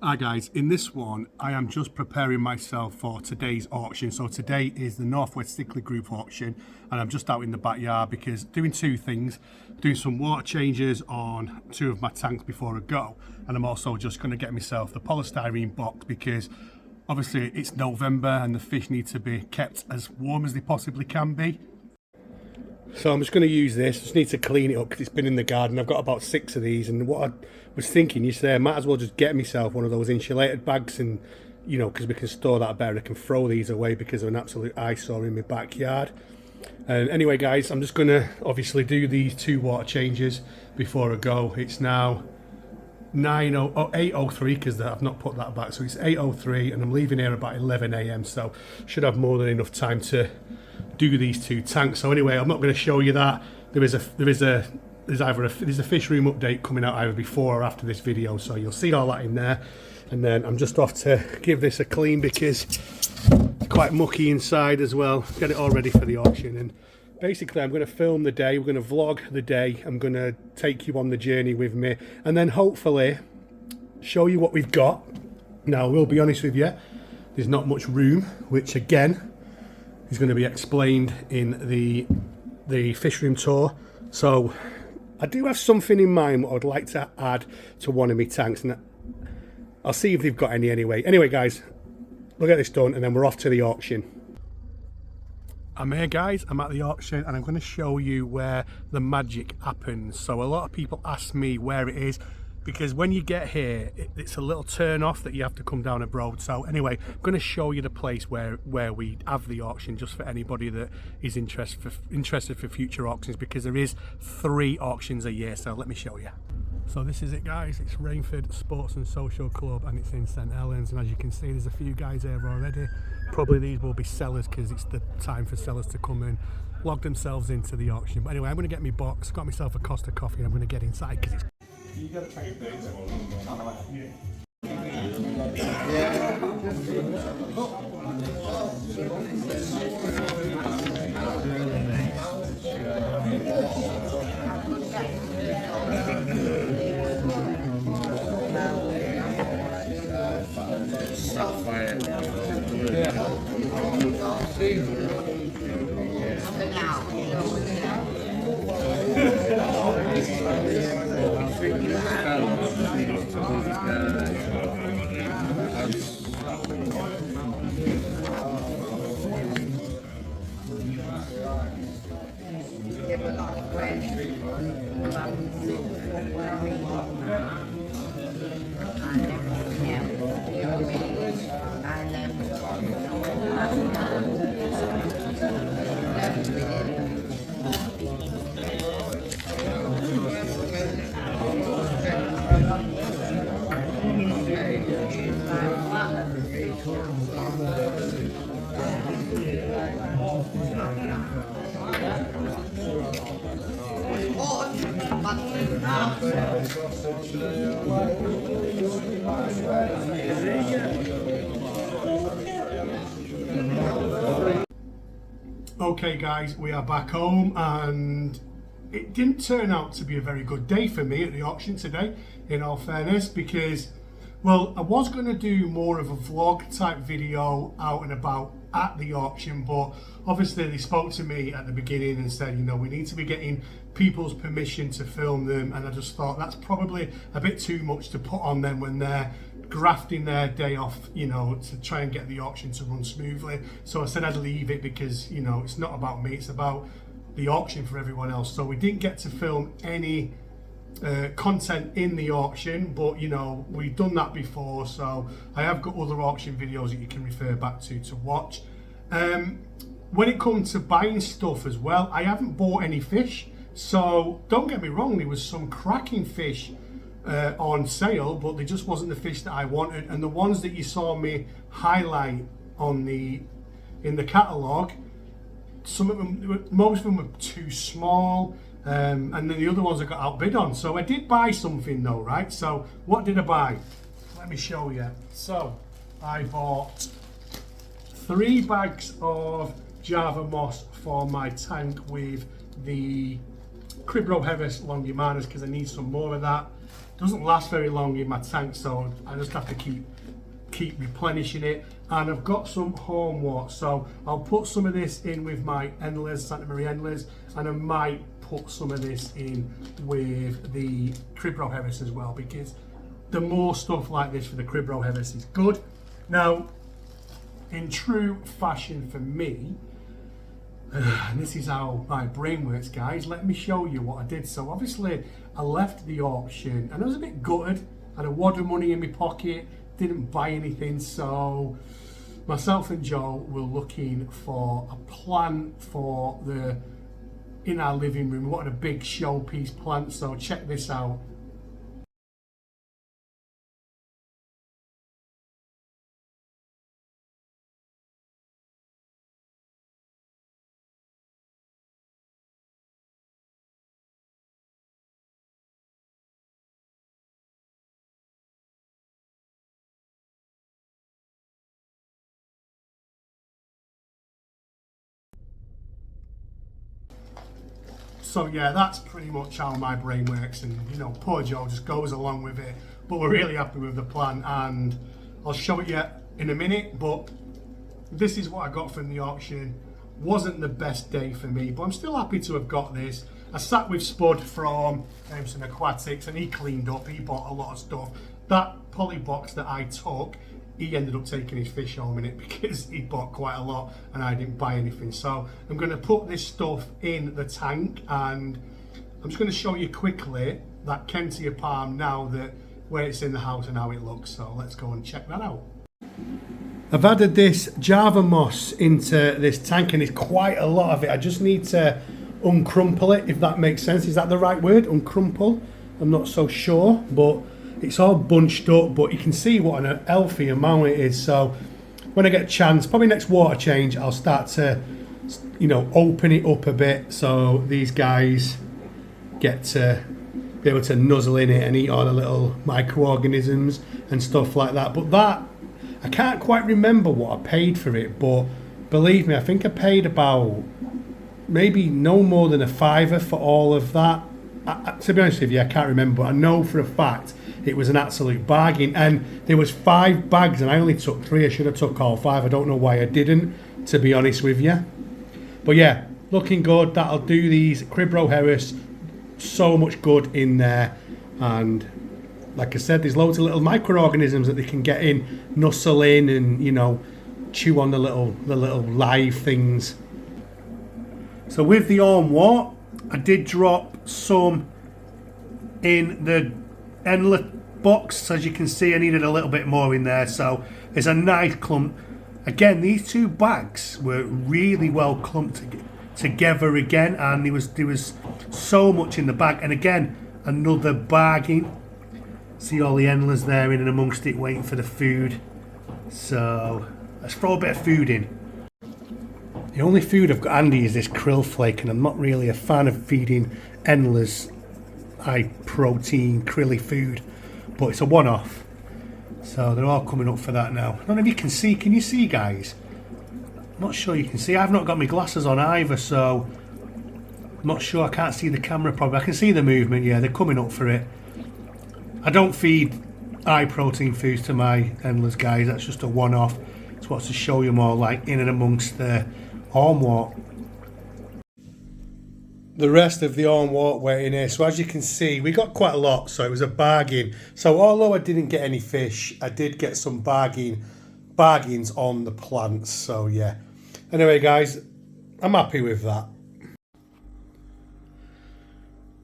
Hi guys, in this one I am just preparing myself for today's auction. So today is the Northwest Stickley Group auction and I'm just out in the backyard because doing two things, doing some water changes on two of my tanks before I go, and I'm also just going to get myself the polystyrene box because obviously it's November and the fish need to be kept as warm as they possibly can be. So I'm just going to use this. Just need to clean it up because it's been in the garden. I've got about 6 of these, and what I was thinking yesterday, I might as well just get myself one of those insulated bags, and you know, because we can store that better. I can throw these away because of an absolute eyesore in my backyard. And anyway, guys, I'm just going to obviously do these 2 water changes before I go. It's now 8:03 because I've not put that back, so it's 8:03, and I'm leaving here about 11 AM. So should have more than enough time to do these 2 tanks. So anyway, I'm not going to show you that. There's a fish room update coming out either before or after this video, so you'll see all that in there. And then I'm just off to give this a clean because it's quite mucky inside as well. Get it all ready for the auction. And basically I'm going to film the day, we're going to vlog the day, I'm going to take you on the journey with me, and then hopefully show you what we've got. Now I will be honest with you, there's not much room, which again is going to be explained in the fish room tour. So I do have something in mind what I'd like to add to one of my tanks, and I'll see if they've got any anyway. Anyway guys, we'll get this done and then we're off to the auction. I'm here guys, I'm at the auction and I'm going to show you where the magic happens. So a lot of people ask me where it is, because when you get here it's a little turn off that you have to come down a road. So anyway, I'm going to show you the place where we have the auction, just for anybody that is interested for future auctions, because there is 3 auctions a year. So let me show you. So this is it guys, it's Rainford Sports and Social Club and it's in St Helens, and as you can see there's a few guys here already. Probably these will be sellers because it's the time for sellers to come and log themselves into the auction. But anyway, I'm going to get my box, got myself a Costa coffee, and I'm going to get inside because it's... You got to take these. Okay guys, we are back home, and it didn't turn out to be a very good day for me at the auction today, in all fairness, because, well, I was going to do more of a vlog type video out and about at the auction, but obviously they spoke to me at the beginning and said, you know, we need to be getting people's permission to film them, and I just thought that's probably a bit too much to put on them when they're grafting their day off, you know, to try and get the auction to run smoothly. So I said I'd leave it because, you know, it's not about me, it's about the auction for everyone else. So we didn't get to film any content in the auction, but you know, we've done that before, so I have got other auction videos that you can refer back to watch. When it comes to buying stuff as well, I haven't bought any fish, so don't get me wrong, there was some cracking fish on sale, but they just wasn't the fish that I wanted, and the ones that you saw me highlight on in the catalogue, some of them, most of them were too small, and then the other ones I got outbid on. So I did buy something though, right? So what did I buy? Let me show you. So I bought 3 bags of Java moss for my tank with the Cribro Hevis Longimanus because I need some more of that. doesn't last very long in my tank, so I just have to keep replenishing it. And I've got some home wort, so I'll put some of this in with my Endless, Santa Maria Endless, and I might put some of this in with the Cribro Harris as well, because the more stuff like this for the Cribro Harris is good. Now, in true fashion for me, and this is how my brain works, guys, let me show you what I did. So obviously I left the auction and I was a bit gutted. I had a wad of money in my pocket, didn't buy anything, so myself and Joe were looking for a plant for in our living room. We wanted a big showpiece plant, so check this out. So yeah, that's pretty much how my brain works, and you know, poor Joe just goes along with it. But we're really happy with the plan, and I'll show it you in a minute. But this is what I got from the auction. Wasn't the best day for me, but I'm still happy to have got this. I sat with Spud from some Aquatics, and he cleaned up. He bought a lot of stuff. That poly box that I took, he ended up taking his fish home in it because he bought quite a lot and I didn't buy anything. So I'm going to put this stuff in the tank, and I'm just going to show you quickly that Kentia palm now that where it's in the house and how it looks. So let's go and check that out. I've added this Java moss into this tank, and it's quite a lot of it. I just need to uncrumple it, if that makes sense. Is that the right word? Uncrumple? I'm not so sure, but it's all bunched up, but you can see what an healthy amount it is. So when I get a chance, probably next water change, I'll start to, you know, open it up a bit so these guys get to be able to nuzzle in it and eat all the little microorganisms and stuff like that. But that, I can't quite remember what I paid for it, but believe me, I think I paid about maybe no more than £5 for all of that. To be honest with you, I can't remember, but I know for a fact it was an absolute bargain. And there was 5 bags and I only took 3. I should have took all 5. I don't know why I didn't, to be honest with you. But yeah, looking good. That'll do these Cribro Harris so much good in there. And like I said, there's loads of little microorganisms that they can get in, nuzzle in, and you know, chew on the little live things. So with the Ormwort, I did drop some in the Endless box. As you can see, I needed a little bit more in there, so there's a nice clump. Again, these 2 bags were really well clumped together again, and there was so much in the bag. And again, another bargain. See all the Endless there in and amongst it, waiting for the food. So let's throw a bit of food in. The only food I've got handy is this krill flake, and I'm not really a fan of feeding Endless high protein krilly food, but it's a one-off. So they're all coming up for that now. I don't know if you can see. Can you see, guys? I'm not sure you can see. I've not got my glasses on either, so I'm not sure. I can't see the camera probably. I can see the movement. Yeah, they're coming up for it. I don't feed high protein foods to my Endless guys. That's just a one-off. It's what's to show you more like in and amongst the Ormwort. The rest of the Ormwort went in here. So as you can see, we got quite a lot, so it was a bargain. So although I didn't get any fish, I did get some bargains on the plants. So yeah. Anyway, guys, I'm happy with that.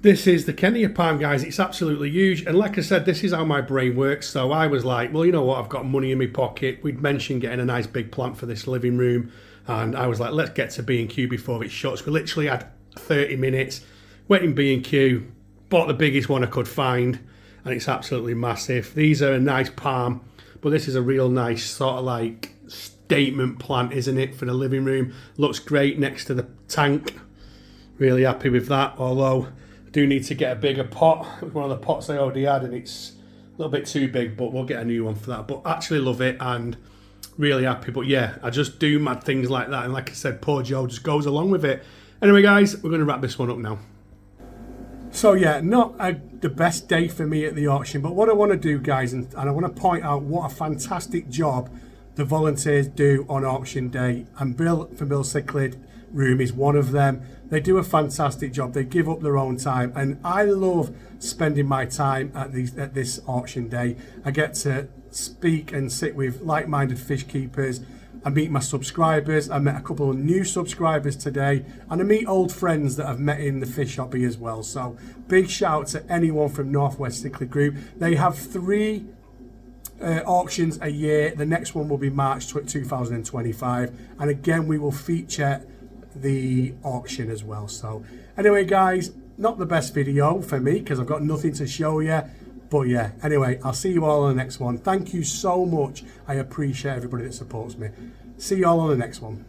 This is the Kentia palm, guys. It's absolutely huge. And like I said, this is how my brain works. So I was like, well, you know what? I've got money in my pocket. We'd mentioned getting a nice big plant for this living room. And I was like, let's get to B&Q before it shuts. We literally had 30 minutes. Went in B&Q, bought the biggest one I could find. And it's absolutely massive. These are a nice palm. But this is a real nice sort of like statement plant, isn't it? For the living room. Looks great next to the tank. Really happy with that. Although do need to get a bigger pot. It was one of the pots I already had and it's a little bit too big, but we'll get a new one for that. But actually love it and really happy. But yeah, I just do mad things like that, and like I said, poor Joe just goes along with it. Anyway guys, we're going to wrap this one up now. So yeah, not the best day for me at the auction, but what I want to do, guys, and I want to point out what a fantastic job the volunteers do on auction day, and Bill from Bill Cichlid Room is one of them. They do a fantastic job. They give up their own time, and I love spending my time at this auction day. I get to speak and sit with like-minded fish keepers. I meet my subscribers. I met a couple of new subscribers today, and I meet old friends that I've met in the fish hobby as well. So big shout out to anyone from Northwest Cichlid Group. They have 3 auctions a year. The next one will be March 2025, and again we will feature the auction as well. So anyway, guys, not the best video for me because I've got nothing to show you, but yeah, anyway, I'll see you all on the next one. Thank you so much. I appreciate everybody that supports me. See you all on the next one.